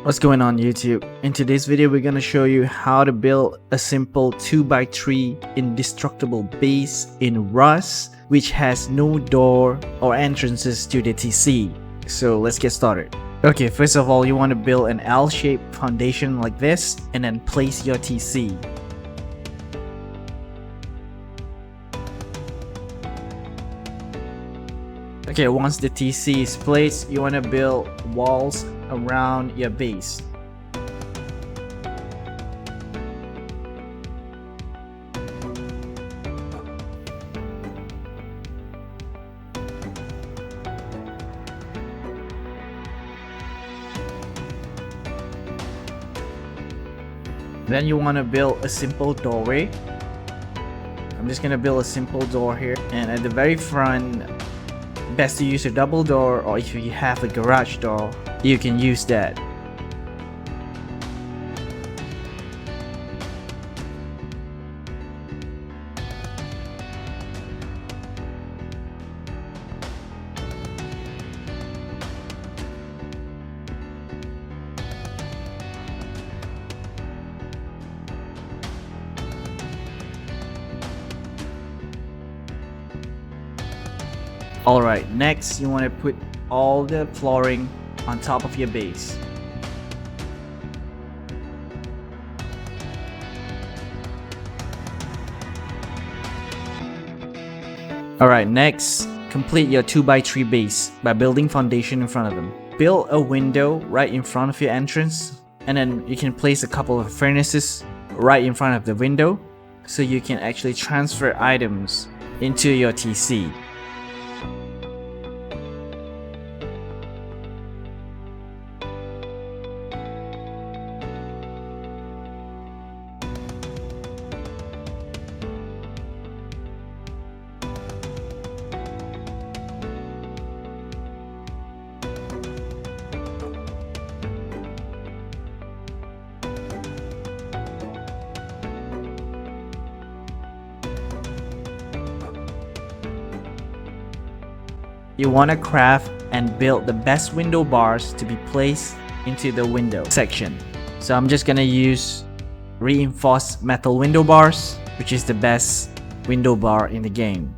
What's going on YouTube? In today's video we're gonna show you how to build a simple 2x3 indestructible base in Rust which has no door or entrances to the TC. So let's get started. Okay, first of all you want to build an L-shaped foundation like this and then place your TC. Okay, once the TC is placed, you want to build walls around your base. Then you want to build a simple doorway. I'm just going to build a simple door here, and at the very front, best to use a double door, or if you have a garage door, you can use that. Alright, next you want to put all the flooring on top of your base. Alright, next, complete your 2x3 base by building foundation in front of them. Build a window right in front of your entrance, and then you can place a couple of furnaces right in front of the window so you can actually transfer items into your TC. You want to craft and build the best window bars to be placed into the window section. So I'm just gonna use reinforced metal window bars, which is the best window bar in the game.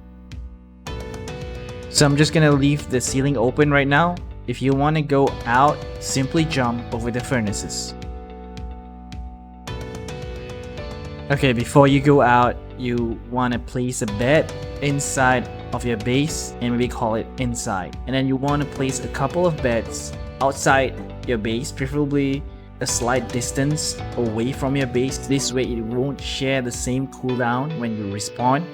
So I'm just gonna leave the ceiling open right now. If you want to go out, simply jump over the furnaces. Okay, before you go out, you want to place a bed inside of your base, and we call it inside. And then you want to place a couple of beds outside your base, preferably a slight distance away from your base. This way it won't share the same cooldown when you respawn.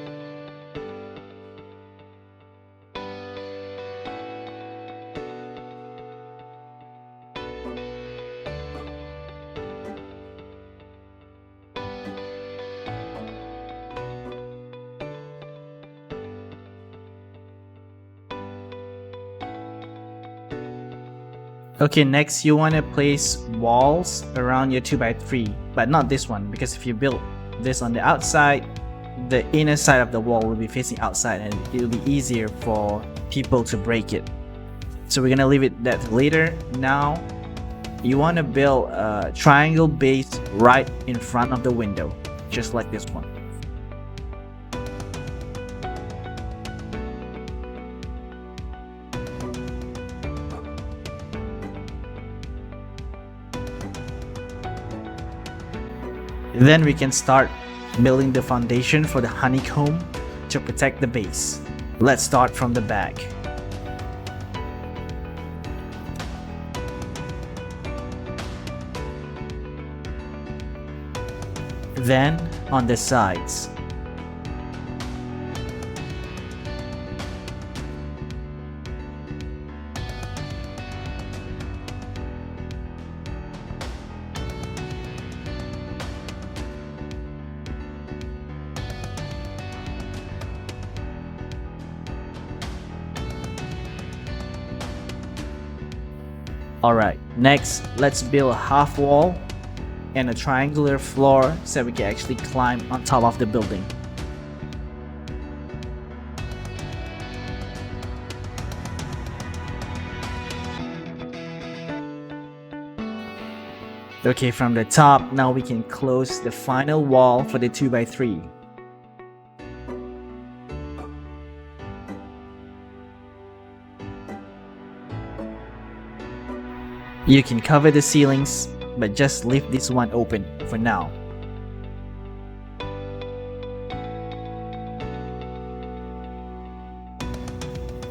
Okay, next you want to place walls around your 2x3, but not this one, because if you build this on the outside, the inner side of the wall will be facing outside and it will be easier for people to break it. So we're gonna leave it that later. Now you want to build a triangle base right in front of the window, just like this one. Then we can start building the foundation for the honeycomb to protect the base. Let's start from the back. Then on the sides. Alright, next let's build a half wall and a triangular floor so we can actually climb on top of the building. Okay, from the top, now we can close the final wall for the 2x3. You can cover the ceilings, but just leave this one open for now.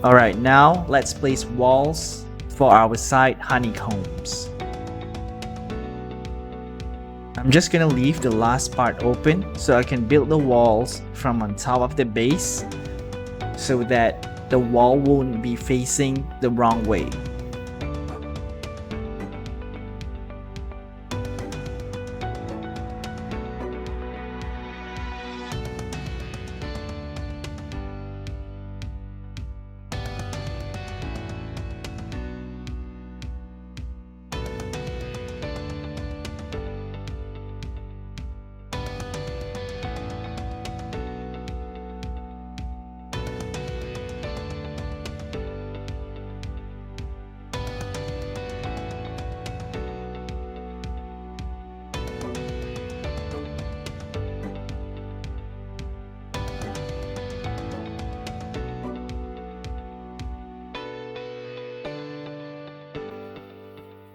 Alright, now let's place walls for our side honeycombs. I'm just gonna leave the last part open so I can build the walls from on top of the base so that the wall won't be facing the wrong way.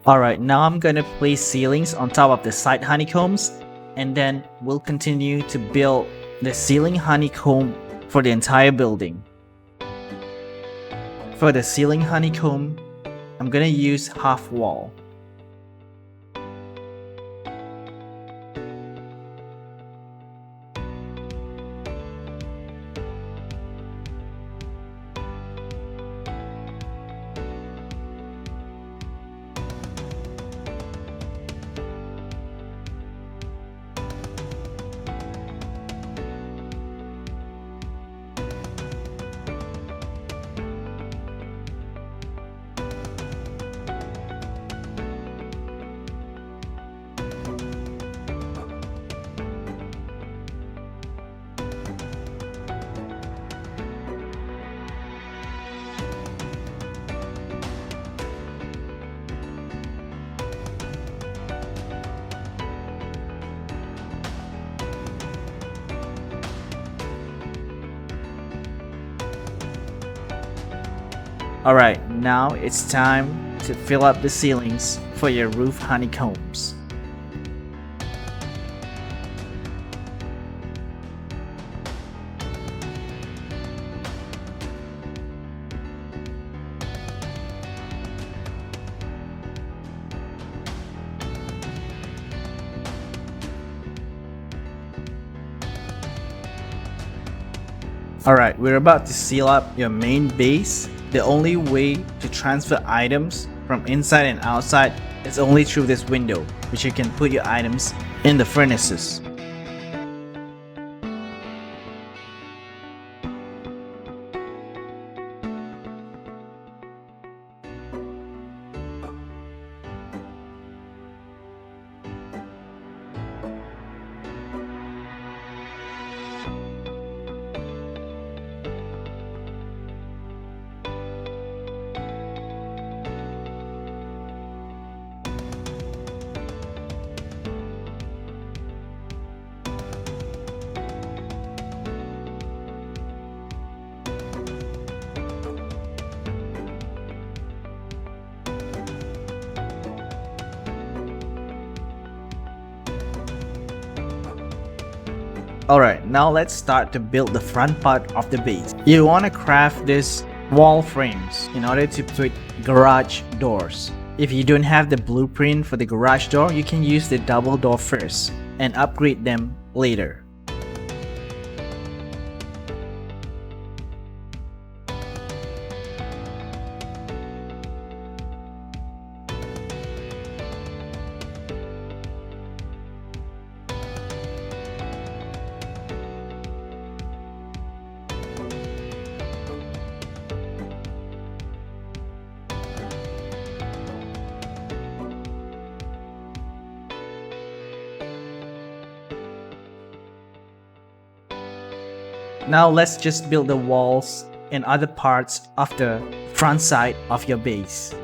Alright, now I'm gonna place ceilings on top of the side honeycombs, and then we'll continue to build the ceiling honeycomb for the entire building. For the ceiling honeycomb, I'm gonna use half wall. Alright, now it's time to fill up the ceilings for your roof honeycombs. Alright, we're about to seal up your main base. The only way to transfer items from inside and outside is only through this window, which you can put your items in the furnaces. Alright, now let's start to build the front part of the base. You want to craft this wall frames in order to put garage doors. If you don't have the blueprint for the garage door, you can use the double door first and upgrade them later. Now let's just build the walls and other parts of the front side of your base.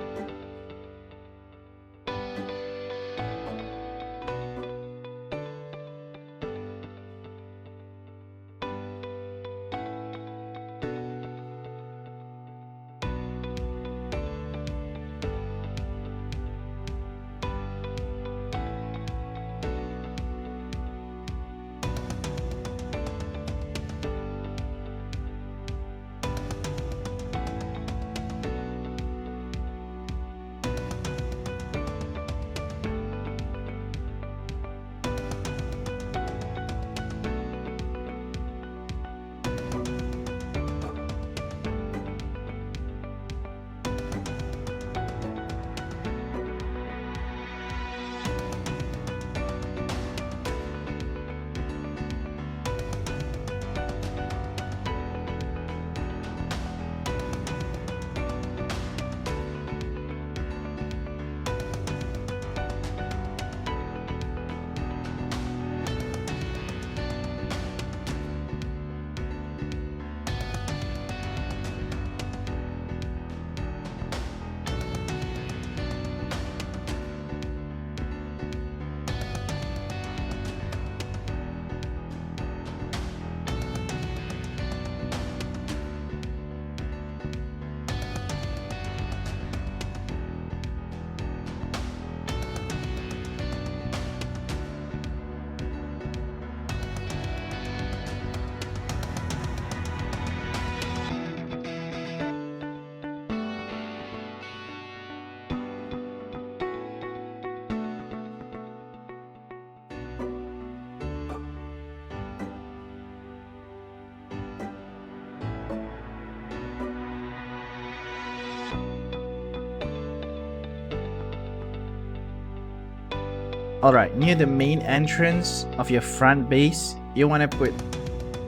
Alright, near the main entrance of your front base, you want to put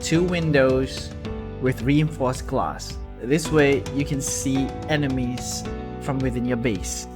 2 windows with reinforced glass. This way you can see enemies from within your base.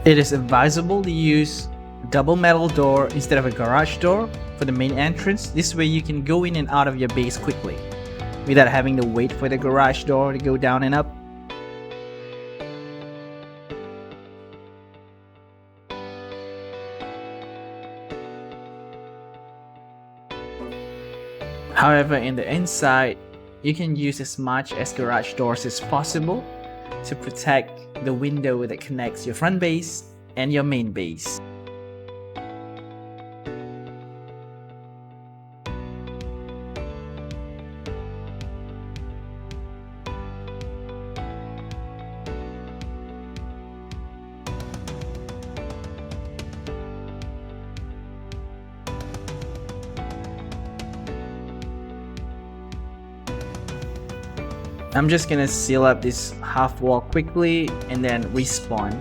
It is advisable to use double metal door instead of a garage door for the main entrance. This way you can go in and out of your base quickly without having to wait for the garage door to go down and up. However, in the inside, you can use as much as garage doors as possible to protect the window that connects your front base and your main base. I'm just gonna seal up this half wall quickly and then respawn.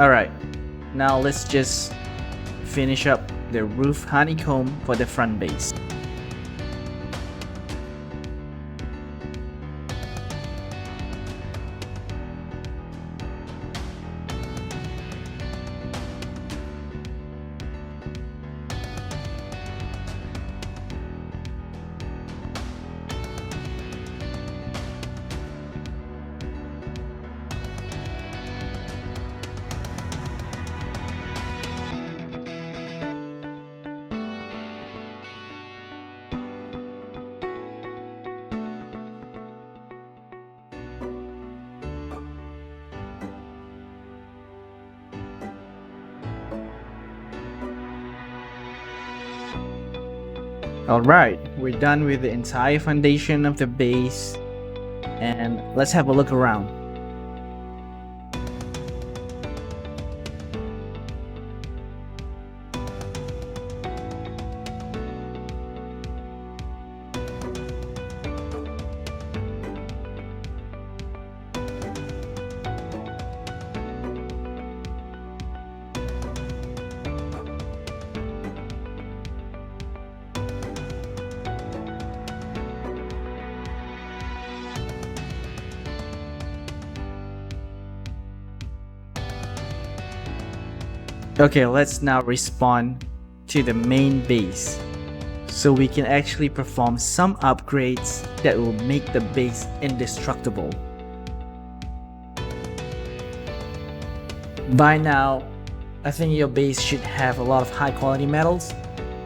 Alright, now let's just finish up the roof honeycomb for the front base. Alright, we're done with the entire foundation of the base, and let's have a look around. Okay, let's now respawn to the main base so we can actually perform some upgrades that will make the base indestructible. By now, I think your base should have a lot of high quality metals,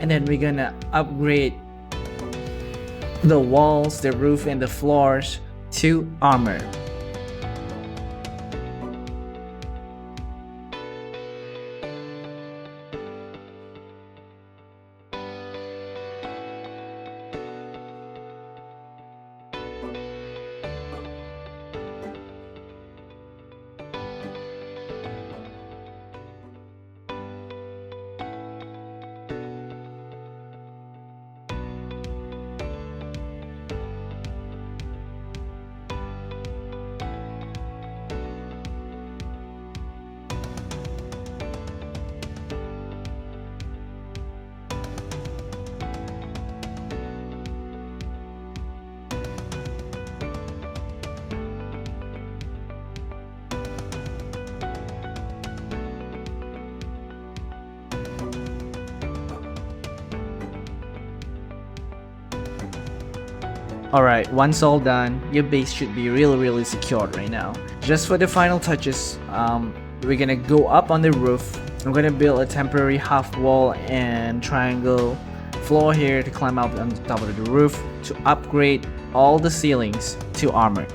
and then we're gonna upgrade the walls, the roof, and the floors to armor. Alright, once all done, your base should be really secured right now. Just for the final touches, we're gonna go up on the roof. I'm gonna build a temporary half wall and triangle floor here to climb up on the top of the roof to upgrade all the ceilings to armor.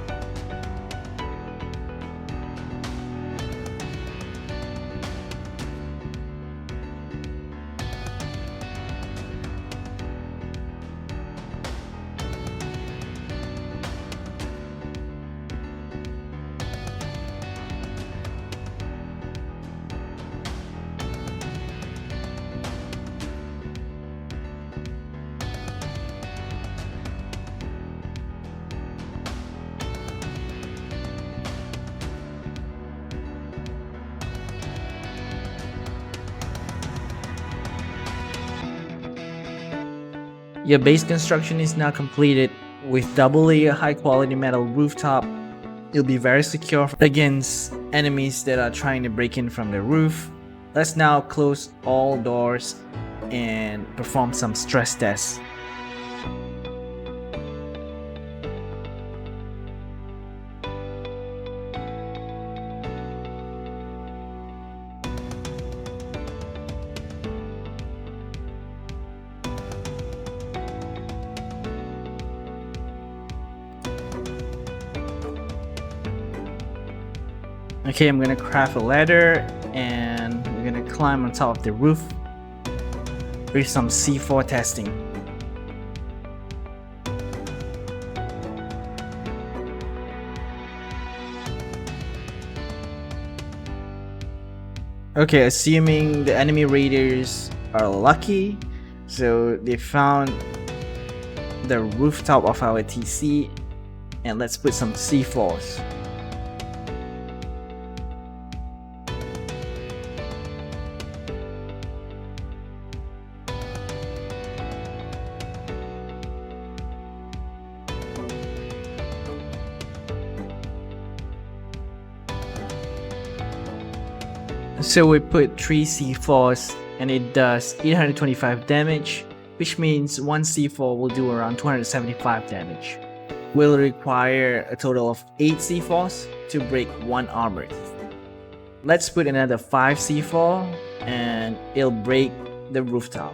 Your base construction is now completed. With double layer high quality metal rooftop, you'll be very secure against enemies that are trying to break in from the roof. Let's now close all doors and perform some stress tests. Okay, I'm gonna craft a ladder and we're gonna climb on top of the roof with some C4 testing. Okay, assuming the enemy raiders are lucky, so they found the rooftop of our TC, and let's put some C4s. So we put 3 C4s and it does 825 damage, which means 1 C4 will do around 275 damage. We'll require a total of 8 C4s to break 1 armor. Let's put another 5 C4 and it'll break the rooftop.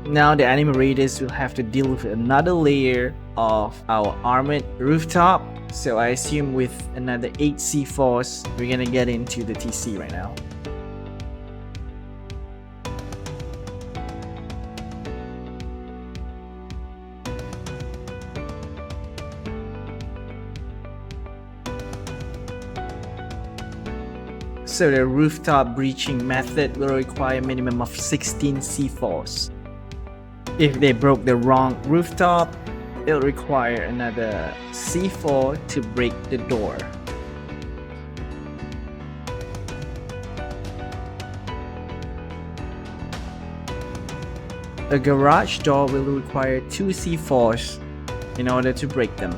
Now the enemy raiders will have to deal with another layer of our armored rooftop. So I assume with another 8 C4s, we're gonna get into the TC right now. So the rooftop breaching method will require a minimum of 16 C4s. If they broke the wrong rooftop, it'll require another C4 to break the door. A garage door will require 2 C4s in order to break them.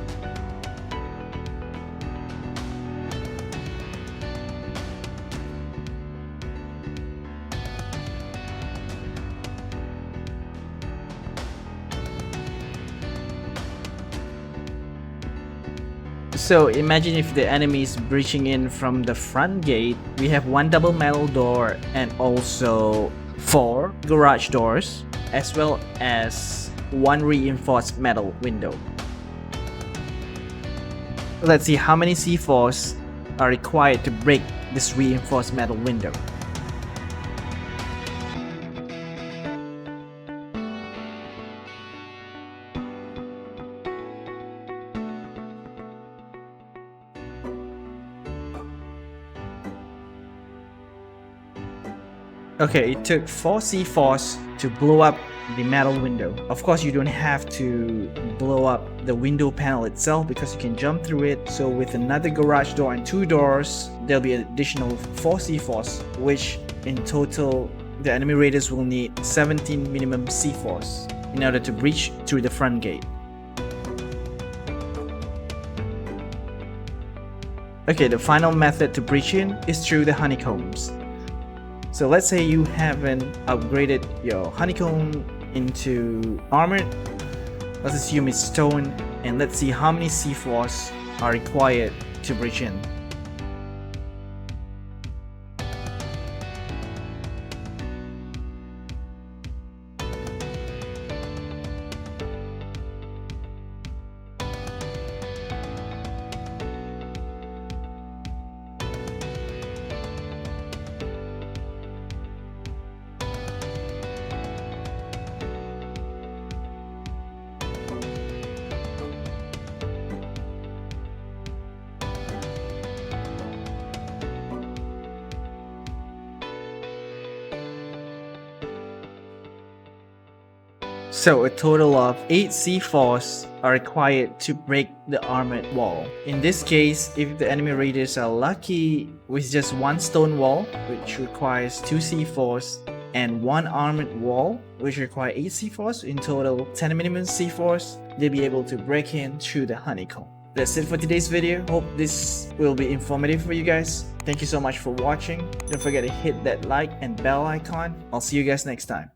So imagine if the enemy is breaching in from the front gate, we have 1 double metal door and also 4 garage doors, as well as 1 reinforced metal window. Let's see how many C4s are required to break this reinforced metal window. Okay, it took 4 C4s to blow up the metal window. Of course, you don't have to blow up the window panel itself because you can jump through it. So with another garage door and 2 doors, there'll be an additional 4 C4s, which in total, the enemy raiders will need 17 minimum C4s in order to breach through the front gate. Okay, the final method to breach in is through the honeycombs. So let's say you haven't upgraded your Honeycomb into armored. Let's assume it's stone, and let's see how many C4s are required to breach in. So a total of 8 C4s are required to break the armored wall. In this case, if the enemy raiders are lucky with just one stone wall, which requires 2 C4s, and one armored wall, which requires 8 C4s, in total 10 minimum C4s, they'll be able to break in through the Honeycomb. That's it for today's video. Hope this will be informative for you guys. Thank you so much for watching. Don't forget to hit that like and bell icon. I'll see you guys next time.